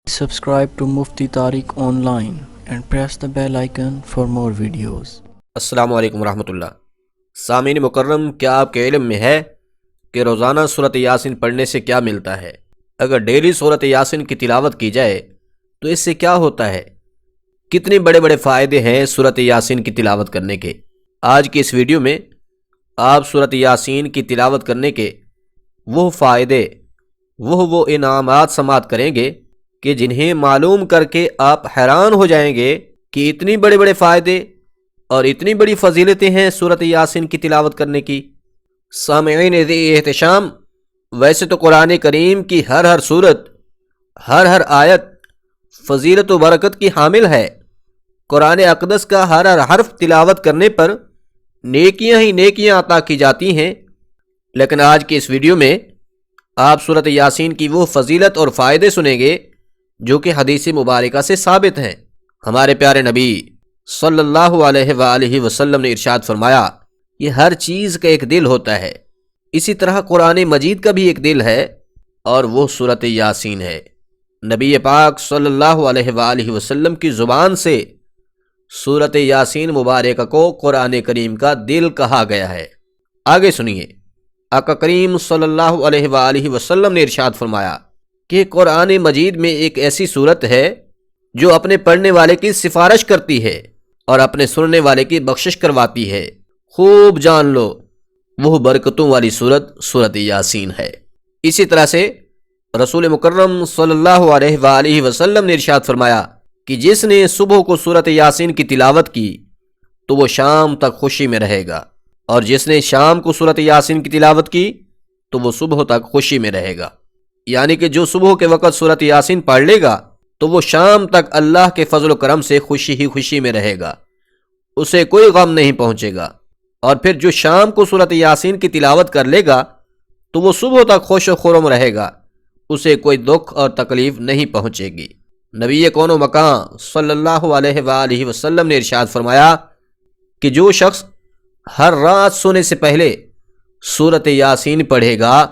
Subscribe to Mufti Tariq Online and press the bell icon for more videos. السلام علیکم ورحمۃ اللہ۔ سامعین مکرم، کیا آپ کے علم میں ہے کہ روزانہ سورۃ یاسین پڑھنے سے کیا ملتا ہے؟ اگر ڈیلی سورۃ یاسین کی تلاوت کی جائے تو اس سے کیا ہوتا ہے؟ کتنے بڑے بڑے فائدے ہیں سورۃ یاسین کی تلاوت کرنے کے؟ آج کی اس ویڈیو میں آپ سورۃ یاسین کی تلاوت کرنے کے وہ فائدے، وہ انعامات سماعت کریں گے کہ جنہیں معلوم کر کے آپ حیران ہو جائیں گے کہ اتنی بڑے بڑے فائدے اور اتنی بڑی فضیلتیں ہیں سورۃ یاسین کی تلاوت کرنے کی۔ سامعین ذی احتشام، ویسے تو قرآن کریم کی ہر سورت، ہر آیت فضیلت و برکت کی حامل ہے۔ قرآن اقدس کا ہر حرف تلاوت کرنے پر نیکیاں ہی نیکیاں عطا کی جاتی ہیں، لیکن آج کی اس ویڈیو میں آپ سورۃ یاسین کی وہ فضیلت اور فائدے سنیں گے جو کہ حدیث مبارکہ سے ثابت ہیں۔ ہمارے پیارے نبی صلی اللہ علیہ وآلہ وسلم نے ارشاد فرمایا، یہ ہر چیز کا ایک دل ہوتا ہے، اسی طرح قرآن مجید کا بھی ایک دل ہے اور وہ سورۃ یاسین ہے۔ نبی پاک صلی اللہ علیہ وآلہ وسلم کی زبان سے سورۃ یاسین مبارکہ کو قرآن کریم کا دل کہا گیا ہے۔ آگے سنیے، آقا کریم صلی اللہ علیہ وآلہ وسلم نے ارشاد فرمایا کہ قرآن مجید میں ایک ایسی صورت ہے جو اپنے پڑھنے والے کی سفارش کرتی ہے اور اپنے سننے والے کی بخشش کرواتی ہے۔ خوب جان لو، وہ برکتوں والی سورۃ یاسین ہے۔ اسی طرح سے رسول مکرم صلی اللہ علیہ وآلہ وسلم نے ارشاد فرمایا کہ جس نے صبح کو سورۃ یاسین کی تلاوت کی تو وہ شام تک خوشی میں رہے گا، اور جس نے شام کو سورۃ یاسین کی تلاوت کی تو وہ صبح تک خوشی میں رہے گا۔ یعنی کہ جو صبح کے وقت سورۃ یاسین پڑھ لے گا تو وہ شام تک اللہ کے فضل و کرم سے خوشی ہی خوشی میں رہے گا، اسے کوئی غم نہیں پہنچے گا۔ اور پھر جو شام کو سورۃ یاسین کی تلاوت کر لے گا تو وہ صبح تک خوش و خرم رہے گا، اسے کوئی دکھ اور تکلیف نہیں پہنچے گی۔ نبی کون و مکان صلی اللہ علیہ وآلہ وسلم نے ارشاد فرمایا کہ جو شخص ہر رات سونے سے پہلے سورۃ یاسین پڑھے گا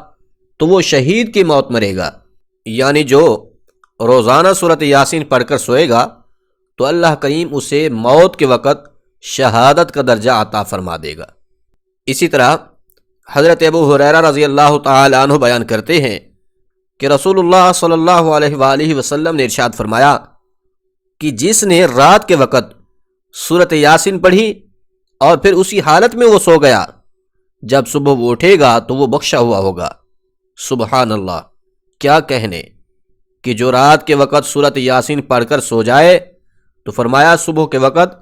تو وہ شہید کی موت مرے گا۔ یعنی جو روزانہ سورۃ یاسین پڑھ کر سوئے گا تو اللہ کریم اسے موت کے وقت شہادت کا درجہ عطا فرما دے گا۔ اسی طرح حضرت ابو ہریرہ رضی اللہ تعالی عنہ بیان کرتے ہیں کہ رسول اللہ صلی اللہ علیہ وآلہ وسلم نے ارشاد فرمایا کہ جس نے رات کے وقت سورۃ یاسین پڑھی اور پھر اسی حالت میں وہ سو گیا، جب صبح وہ اٹھے گا تو وہ بخشا ہوا ہوگا۔ سبحان اللہ، کیا کہنے کہ جو رات کے وقت سورۃ یاسین پڑھ کر سو جائے تو فرمایا صبح کے وقت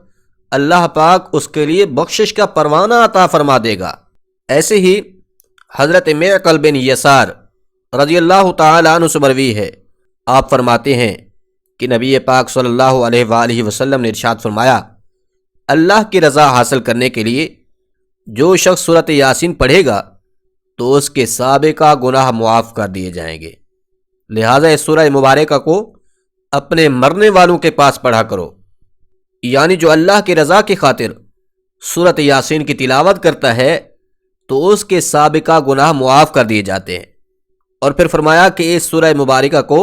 اللہ پاک اس کے لیے بخشش کا پروانہ عطا فرما دے گا۔ ایسے ہی حضرت معقل بن یسار رضی اللہ تعالی عنہ سے مروی ہے، آپ فرماتے ہیں کہ نبی پاک صلی اللہ علیہ وآلہ وسلم نے ارشاد فرمایا، اللہ کی رضا حاصل کرنے کے لیے جو شخص سورۃ یاسین پڑھے گا تو اس کے سابقہ گناہ معاف کر دیے جائیں گے، لہٰذا اس سورہ مبارکہ کو اپنے مرنے والوں کے پاس پڑھا کرو۔ یعنی جو اللہ کی رضا کی خاطر سورۃ یاسین کی تلاوت کرتا ہے تو اس کے سابقہ گناہ معاف کر دیے جاتے ہیں۔ اور پھر فرمایا کہ اس سورہ مبارکہ کو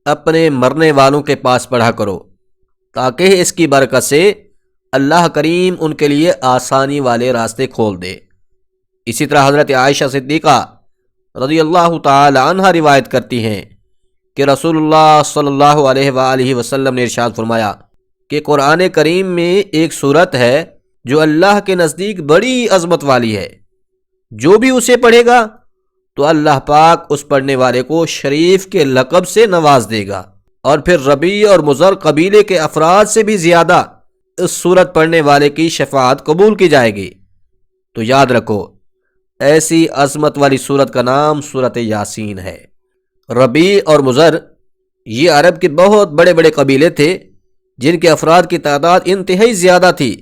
اپنے مرنے والوں کے پاس پڑھا کرو تاکہ اس کی برکت سے اللہ کریم ان کے لیے آسانی والے راستے کھول دے۔ اسی طرح حضرت عائشہ صدیقہ رضی اللہ تعالی عنہ روایت کرتی ہیں کہ رسول اللہ صلی اللہ علیہ وآلہ وسلم نے ارشاد فرمایا کہ قرآن کریم میں ایک سورت ہے جو اللہ کے نزدیک بڑی عظمت والی ہے، جو بھی اسے پڑھے گا تو اللہ پاک اس پڑھنے والے کو شریف کے لقب سے نواز دے گا، اور پھر ربیع اور مضر قبیلے کے افراد سے بھی زیادہ اس سورت پڑھنے والے کی شفاعت قبول کی جائے گی۔ تو یاد رکھو، ایسی عظمت والی سورت کا نام سورۃ یاسین ہے۔ ربیع اور مضر یہ عرب کے بہت بڑے بڑے قبیلے تھے جن کے افراد کی تعداد انتہائی زیادہ تھی۔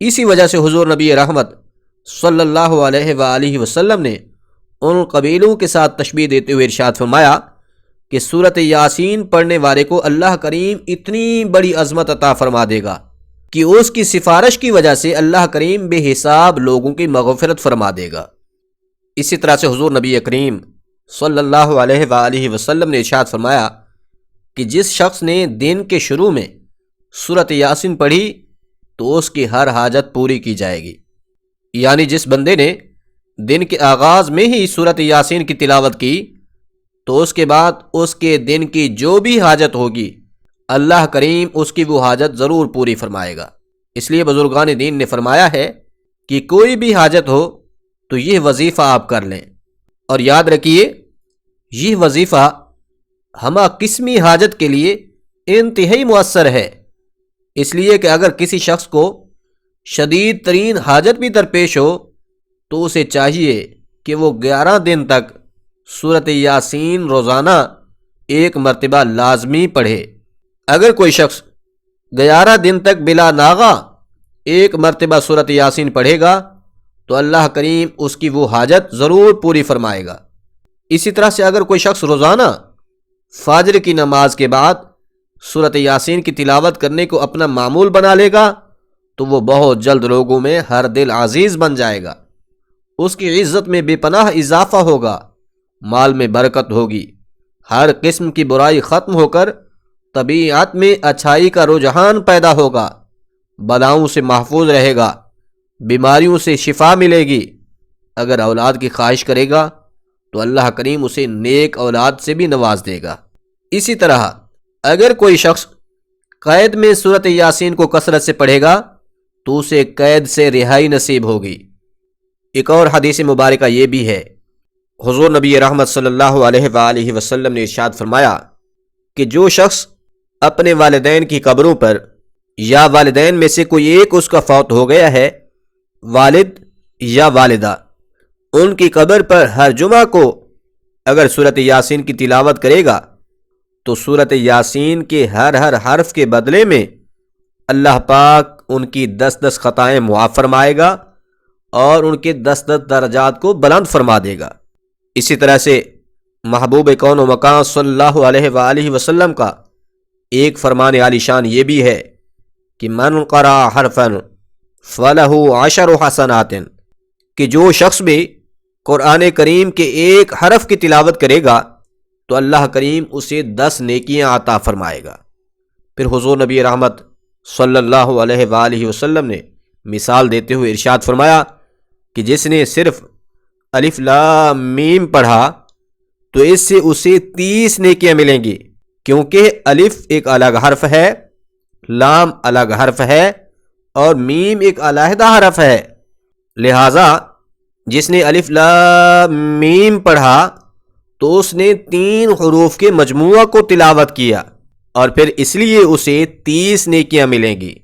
اسی وجہ سے حضور نبی رحمت صلی اللہ علیہ وآلہ وسلم نے ان قبیلوں کے ساتھ تشبیہ دیتے ہوئے ارشاد فرمایا کہ سورۃ یاسین پڑھنے والے کو اللہ کریم اتنی بڑی عظمت عطا فرما دے گا کہ اس کی سفارش کی وجہ سے اللہ کریم بے حساب لوگوں کی مغفرت فرما دے گا۔ اسی طرح سے حضور نبی کریم صلی اللہ علیہ وآلہ وسلم نے ارشاد فرمایا کہ جس شخص نے دن کے شروع میں سورۃ یاسین پڑھی تو اس کی ہر حاجت پوری کی جائے گی، یعنی جس بندے نے دن کے آغاز میں ہی سورۃ یاسین کی تلاوت کی تو اس کے بعد اس کے دن کی جو بھی حاجت ہوگی اللہ کریم اس کی وہ حاجت ضرور پوری فرمائے گا۔ اس لیے بزرگان دین نے فرمایا ہے کہ کوئی بھی حاجت ہو تو یہ وظیفہ آپ کر لیں، اور یاد رکھیے یہ وظیفہ ہمہ قسمی حاجت کے لیے انتہائی مؤثر ہے، اس لیے کہ اگر کسی شخص کو شدید ترین حاجت بھی درپیش ہو تو اسے چاہیے کہ وہ 11 دن تک سورۃ یاسین روزانہ 1 مرتبہ لازمی پڑھے۔ اگر کوئی شخص 11 دن تک بلا ناغہ 1 مرتبہ سورۃ یاسین پڑھے گا تو اللہ کریم اس کی وہ حاجت ضرور پوری فرمائے گا۔ اسی طرح سے اگر کوئی شخص روزانہ فجر کی نماز کے بعد سورۃ یاسین کی تلاوت کرنے کو اپنا معمول بنا لے گا تو وہ بہت جلد لوگوں میں ہر دل عزیز بن جائے گا، اس کی عزت میں بے پناہ اضافہ ہوگا، مال میں برکت ہوگی، ہر قسم کی برائی ختم ہو کر طبیعت میں اچھائی کا رجحان پیدا ہوگا، بلاؤں سے محفوظ رہے گا، بیماریوں سے شفا ملے گی۔ اگر اولاد کی خواہش کرے گا تو اللہ کریم اسے نیک اولاد سے بھی نواز دے گا۔ اسی طرح اگر کوئی شخص قید میں سورۃ یاسین کو کثرت سے پڑھے گا تو اسے قید سے رہائی نصیب ہوگی۔ ایک اور حدیث مبارکہ یہ بھی ہے، حضور نبی رحمت صلی اللہ علیہ وآلہ وسلم نے ارشاد فرمایا کہ جو شخص اپنے والدین کی قبروں پر یا والدین میں سے کوئی ایک اس کا فوت ہو گیا ہے، والد یا والدہ، ان کی قبر پر ہر جمعہ کو اگر سورۃ یاسین کی تلاوت کرے گا تو سورۃ یاسین کے ہر حرف کے بدلے میں اللہ پاک ان کی 10 خطائیں معاف فرمائے گا اور ان کے 10 درجات کو بلند فرما دے گا۔ اسی طرح سے محبوب کون و مکان صلی اللہ علیہ وآلہ وسلم کا ایک فرمان عالی شان یہ بھی ہے کہ من قرأ حرفا فلہ 10 حسنات، کہ جو شخص بھی قرآن کریم کے ایک حرف کی تلاوت کرے گا تو اللہ کریم اسے 10 نیکیاں عطا فرمائے گا۔ پھر حضور نبی رحمت صلی اللہ علیہ وآلہ وسلم نے مثال دیتے ہوئے ارشاد فرمایا کہ جس نے صرف الف لام میم پڑھا تو اس سے اسے 30 نیکیاں ملیں گی، کیونکہ الف ایک الگ حرف ہے، لام الگ حرف ہے اور میم ایک علیحدہ حرف ہے، لہٰذا جس نے الف لام میم پڑھا تو اس نے 3 حروف کے مجموعہ کو تلاوت کیا اور پھر اس لیے اسے 30 نیکیاں ملیں گی۔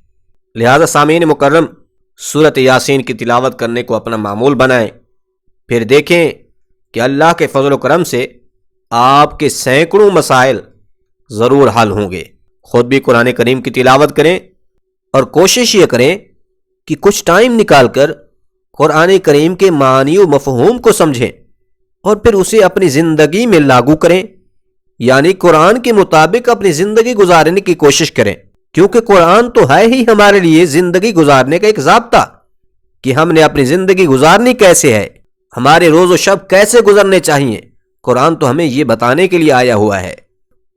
لہذا سامعین مکرم سورۃ یاسین کی تلاوت کرنے کو اپنا معمول بنائیں، پھر دیکھیں کہ اللہ کے فضل و کرم سے آپ کے سینکڑوں مسائل ضرور حل ہوں گے۔ خود بھی قرآن کریم کی تلاوت کریں اور کوشش یہ کریں کہ کچھ ٹائم نکال کر قرآن کریم کے معنی و مفہوم کو سمجھیں اور پھر اسے اپنی زندگی میں لاگو کریں، یعنی قرآن کے مطابق اپنی زندگی گزارنے کی کوشش کریں، کیونکہ قرآن تو ہے ہی ہمارے لیے زندگی گزارنے کا ایک ضابطہ کہ ہم نے اپنی زندگی گزارنی کیسے ہے، ہمارے روز و شب کیسے گزرنے چاہیے۔ قرآن تو ہمیں یہ بتانے کے لیے آیا ہوا ہے،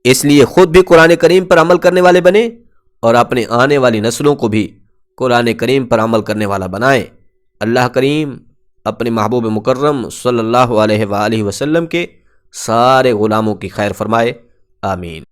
اس لیے خود بھی قرآن کریم پر عمل کرنے والے بنیں اور اپنے آنے والی نسلوں کو بھی قرآن کریم پر عمل کرنے والا بنائیں۔ اللہ کریم اپنے محبوب مکرم صلی اللہ علیہ وآلہ وسلم کے سارے غلاموں کی خیر فرمائے، آمین۔